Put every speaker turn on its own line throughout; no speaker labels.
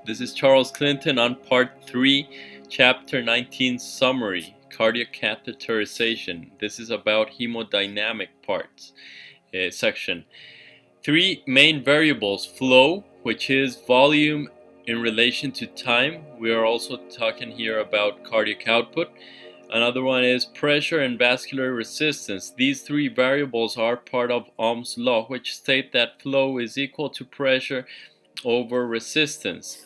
This is Charles Clinton on part 3, chapter 19 summary, cardiac catheterization. This is about hemodynamic parts section. Three main variables: flow, which is volume in relation to time. We are also talking here about cardiac output. Another one is pressure and vascular resistance. These three variables are part of Ohm's law, which state that flow is equal to pressure over resistance.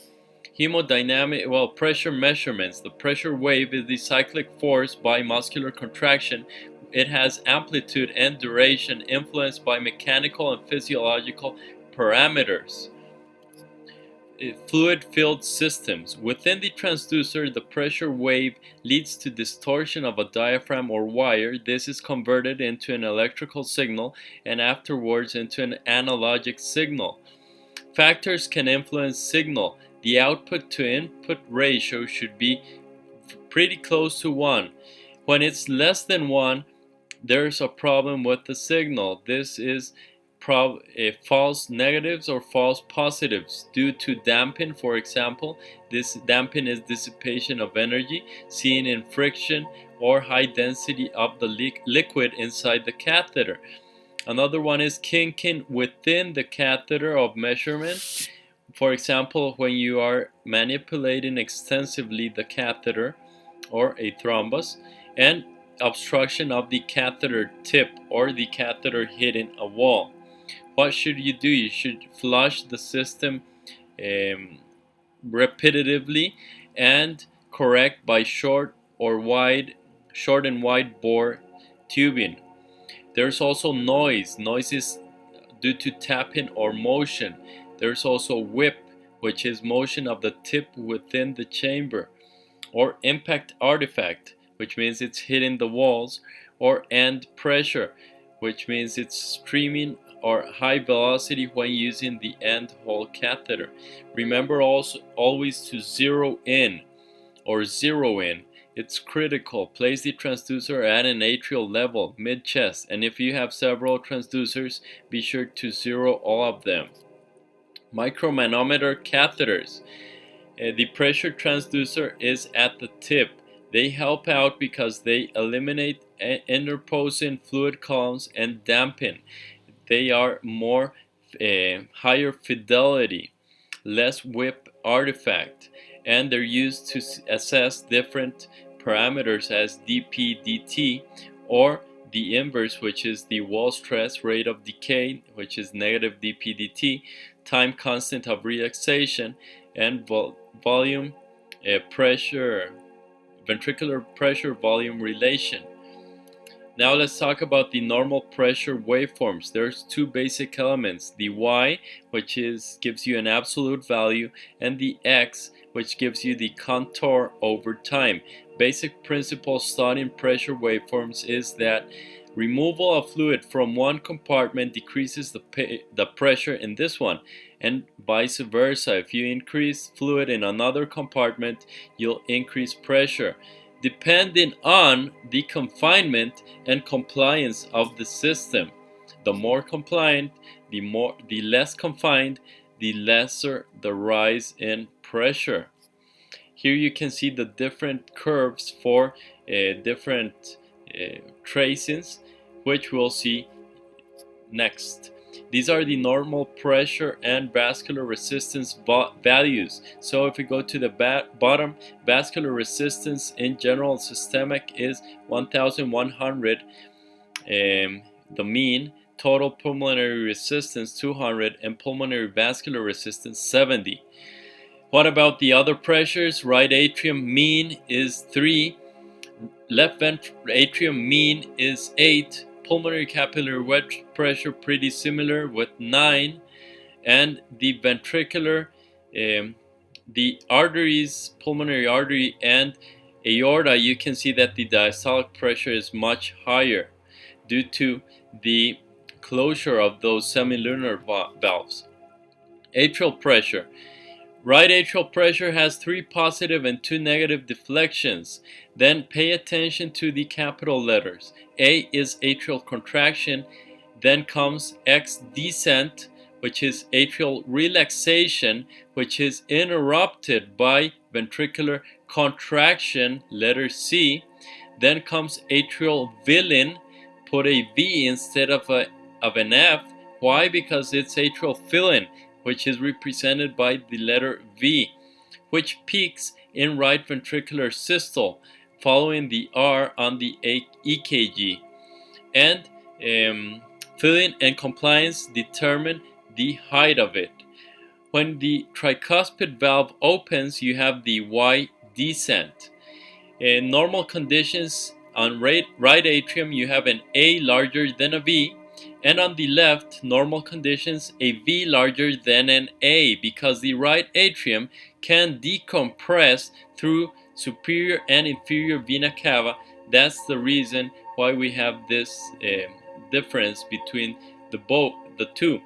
Hemodynamic, pressure measurements. The pressure wave is the cyclic force by muscular contraction. It has amplitude and duration influenced by mechanical and physiological parameters. Fluid-filled systems. Within the transducer, the pressure wave leads to distortion of a diaphragm or wire. This is converted into an electrical signal and afterwards into an analogic signal. Factors can influence signal. The output to input ratio should be pretty close to 1. When it's less than 1, there's a problem with the signal. This is false negatives or false positives due to damping. For example, this damping is dissipation of energy seen in friction or high density of the liquid inside the catheter. Another one is kinking within the catheter of measurement. For example, when you are manipulating extensively the catheter or a thrombus, and obstruction of the catheter tip or the catheter hitting a wall. What should you do? You should flush the system repetitively and correct by short and wide bore tubing. There's also noise. Noise is due to tapping or motion. There's also whip, which is motion of the tip within the chamber, or impact artifact, which means it's hitting the walls, or end pressure, which means it's streaming or high velocity when using the end hole catheter. Remember also always to zero in. It's critical. Place the transducer at an atrial level, mid-chest, and if you have several transducers, be sure to zero all of them. Micromanometer catheters. The pressure transducer is at the tip. They help out because they eliminate interposing fluid columns and damping. They are more higher fidelity, less whip artifact, and they're used to assess different parameters as dP dt, or the inverse, which is the wall stress rate of decay, which is negative dP dt, time constant of relaxation, and volume pressure, ventricular pressure volume relation. Now let's talk about the normal pressure waveforms. There's two basic elements: the Y, which gives you an absolute value, and the X, which gives you the contour over time. Basic principle studying pressure waveforms is that removal of fluid from one compartment decreases the pressure in this one, and vice versa. If you increase fluid in another compartment, you'll increase pressure, depending on the confinement and compliance of the system. The more compliant, the less confined, the lesser the rise in pressure. Here you can see the different curves for different tracings, which we'll see next. These are the normal pressure and vascular resistance values. So if we go to the bottom, vascular resistance in general systemic is 1100, the mean. Total pulmonary resistance 200, and pulmonary vascular resistance 70. What about the other pressures? Right atrium mean is 3, left atrium mean is 8, pulmonary capillary wedge pressure pretty similar with 9, and the ventricular, the arteries, pulmonary artery and aorta, you can see that the diastolic pressure is much higher due to the closure of those semilunar valves. Atrial pressure. Right atrial pressure has 3 positive and 2 negative deflections. Then pay attention to the capital letters. A is atrial contraction, then comes X descent, which is atrial relaxation, which is interrupted by ventricular contraction, letter C. Then comes atrial filling, put a V instead of an F. Why? Because it's atrial filling, which is represented by the letter V, which peaks in right ventricular systole, following the R on the EKG. And filling and compliance determine the height of it. When the tricuspid valve opens, you have the Y descent. In normal conditions, on right atrium, you have an A larger than a V, and on the left, normal conditions, a V larger than an A, because the right atrium can decompress through superior and inferior vena cava. That's the reason why we have this difference between the two.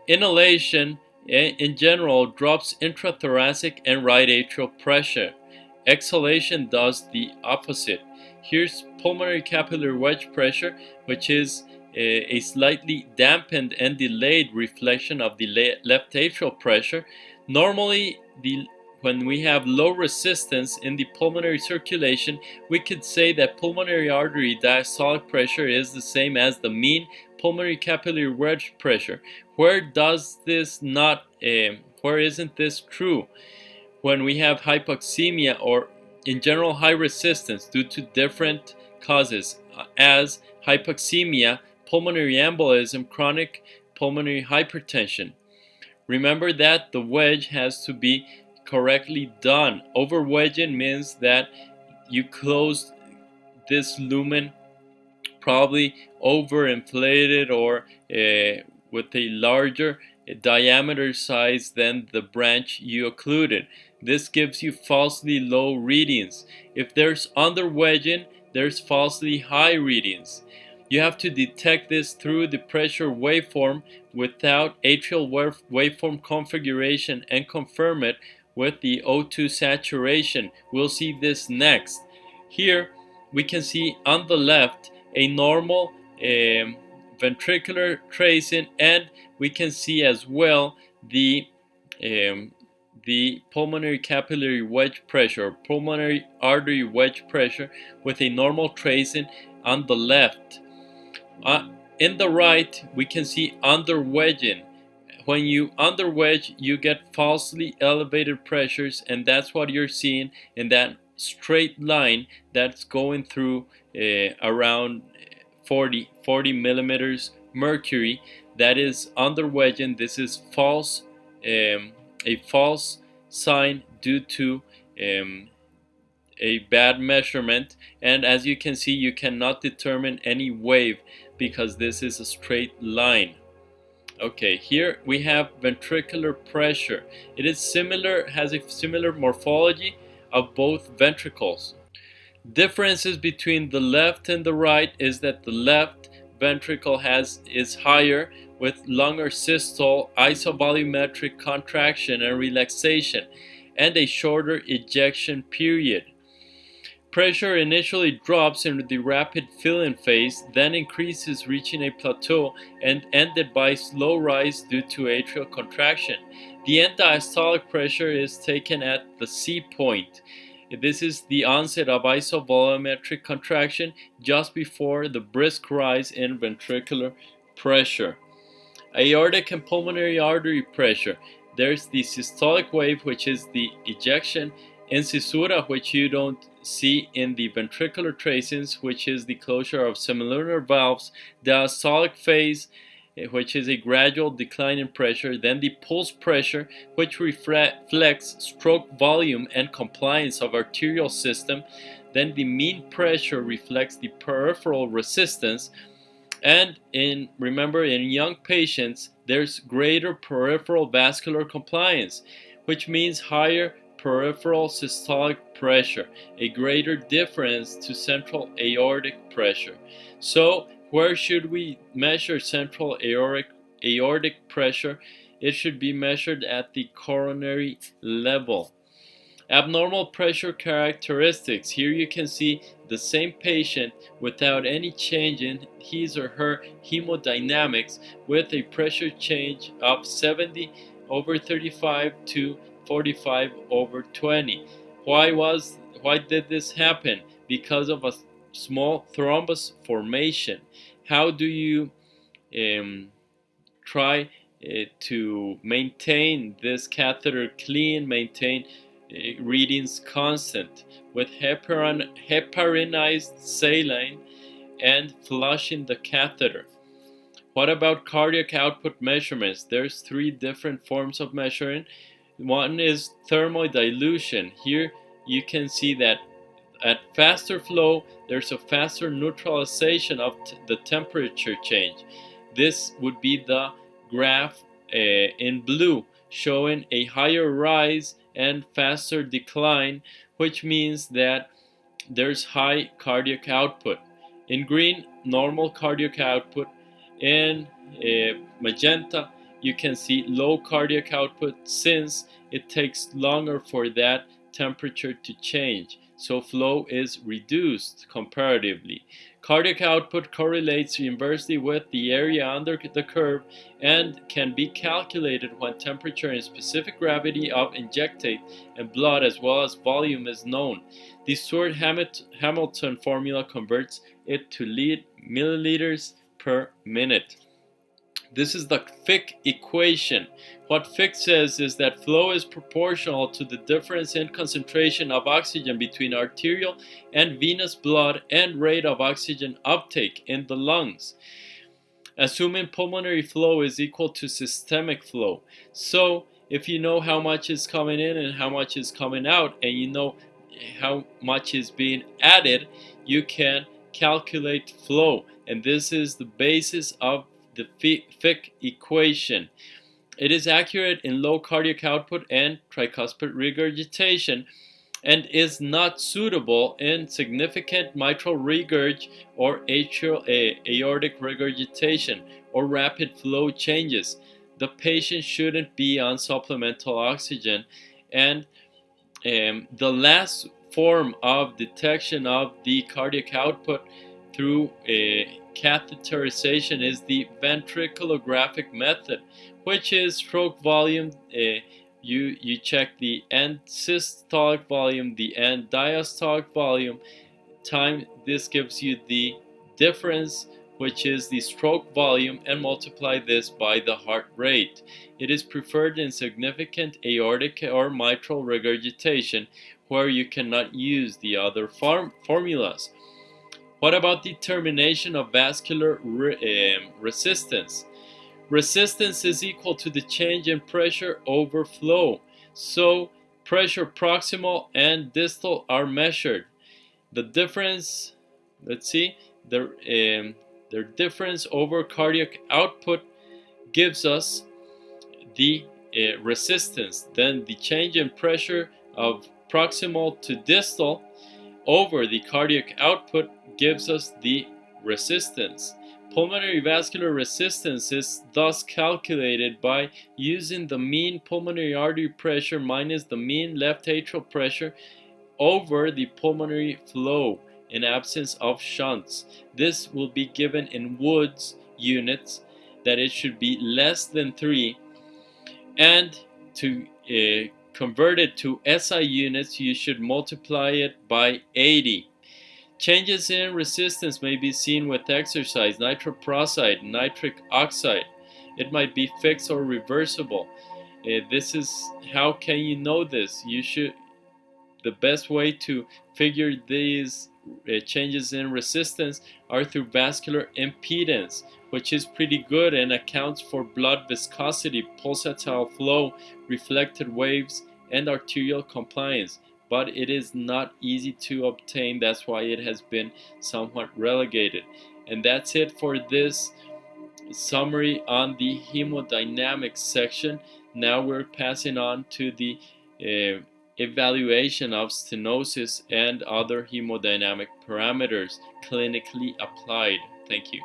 Inhalation, in general, drops intrathoracic and right atrial pressure. Exhalation does the opposite. Here's pulmonary capillary wedge pressure, which is a slightly dampened and delayed reflection of the left atrial pressure. Normally, when we have low resistance in the pulmonary circulation, we could say that pulmonary artery diastolic pressure is the same as the mean pulmonary capillary wedge pressure. Where isn't this true? When we have hypoxemia or in general high resistance due to different causes, as hypoxemia, pulmonary embolism, chronic pulmonary hypertension. Remember that the wedge has to be correctly done. Over wedging means that you close this lumen probably overinflated or with a larger diameter size than the branch you occluded. This gives you falsely low readings. If there's under wedging, there's falsely high readings. You have to detect this through the pressure waveform without atrial waveform configuration and confirm it with the O2 saturation. We'll see this next. Here we can see on the left a normal ventricular tracing, and we can see as well the pulmonary capillary wedge pressure, pulmonary artery wedge pressure with a normal tracing on the left. In the right, we can see underwedging. When you underwedge, you get falsely elevated pressures, and that's what you're seeing in that straight line that's going through around 40 millimeters mercury. That is underwedging. This is false, a false sign due to a bad measurement, and as you can see, you cannot determine any wave because this is a straight line. Okay, here we have ventricular pressure. It is similar, has a similar morphology of both ventricles. Differences between the left and the right is that the left ventricle is higher with longer systole, isovolumetric contraction and relaxation, and a shorter ejection period. Pressure initially drops in the rapid filling phase, then increases reaching a plateau and ended by slow rise due to atrial contraction. The end diastolic pressure is taken at the C point. This is the onset of isovolumetric contraction just before the brisk rise in ventricular pressure. Aortic and pulmonary artery pressure. There's the systolic wave, which is the ejection, incisura, which you don't see in the ventricular tracings, which is the closure of semilunar valves, diastolic phase, which is a gradual decline in pressure, then the pulse pressure, which reflects stroke volume and compliance of arterial system, then the mean pressure reflects the peripheral resistance, and remember, in young patients, there's greater peripheral vascular compliance, which means higher peripheral systolic pressure, a greater difference to central aortic pressure. So, where should we measure central aortic pressure? It should be measured at the coronary level. Abnormal pressure characteristics. Here you can see the same patient without any change in his or her hemodynamics with a pressure change of 70 over 35 to 45 over 20. Why did this happen? Because of a small thrombus formation. How do you um, try to maintain this catheter clean, maintain readings constant with heparinized saline and flushing the catheter? What about cardiac output measurements? There's three different forms of measuring. One is thermodilution. Here you can see that at faster flow, there's a faster neutralization of the temperature change. This would be the graph in blue, showing a higher rise and faster decline, which means that there's high cardiac output. In green, normal cardiac output. In magenta, you can see low cardiac output since it takes longer for that temperature to change, so flow is reduced comparatively. Cardiac output correlates inversely with the area under the curve and can be calculated when temperature and specific gravity of injectate and blood as well as volume is known. The Stewart-Hamilton formula converts it to milliliters per minute. This is the Fick equation. What Fick says is that flow is proportional to the difference in concentration of oxygen between arterial and venous blood and rate of oxygen uptake in the lungs, assuming pulmonary flow is equal to systemic flow. So if you know how much is coming in and how much is coming out, and you know how much is being added, you can calculate flow. And this is the basis of the Fick equation. It is accurate in low cardiac output and tricuspid regurgitation, and is not suitable in significant mitral regurg or atrial aortic regurgitation or rapid flow changes. The patient shouldn't be on supplemental oxygen. And the last form of detection of the cardiac output through catheterization is the ventriculographic method, which is stroke volume. You check the end systolic volume, the end diastolic volume, time. This gives you the difference, which is the stroke volume, and multiply this by the heart rate. It is preferred in significant aortic or mitral regurgitation, where you cannot use the other formulas. What about determination of vascular resistance? Resistance is equal to the change in pressure over flow. So pressure proximal and distal are measured. The difference, let's see, their difference over cardiac output gives us the resistance. Then the change in pressure of proximal to distal over the cardiac output gives us the resistance. Pulmonary vascular resistance is thus calculated by using the mean pulmonary artery pressure minus the mean left atrial pressure over the pulmonary flow in absence of shunts. This will be given in Wood's units, that it should be less than 3, and to convert it to SI units, you should multiply it by 80. Changes in resistance may be seen with exercise, nitroprusside, nitric oxide. It might be fixed or reversible. This is how can you know this? The best way to figure these changes in resistance are through vascular impedance, which is pretty good and accounts for blood viscosity, pulsatile flow, reflected waves, and arterial compliance. But it is not easy to obtain. That's why it has been somewhat relegated. And that's it for this summary on the hemodynamics section. Now we're passing on to the evaluation of stenosis and other hemodynamic parameters clinically applied. Thank you.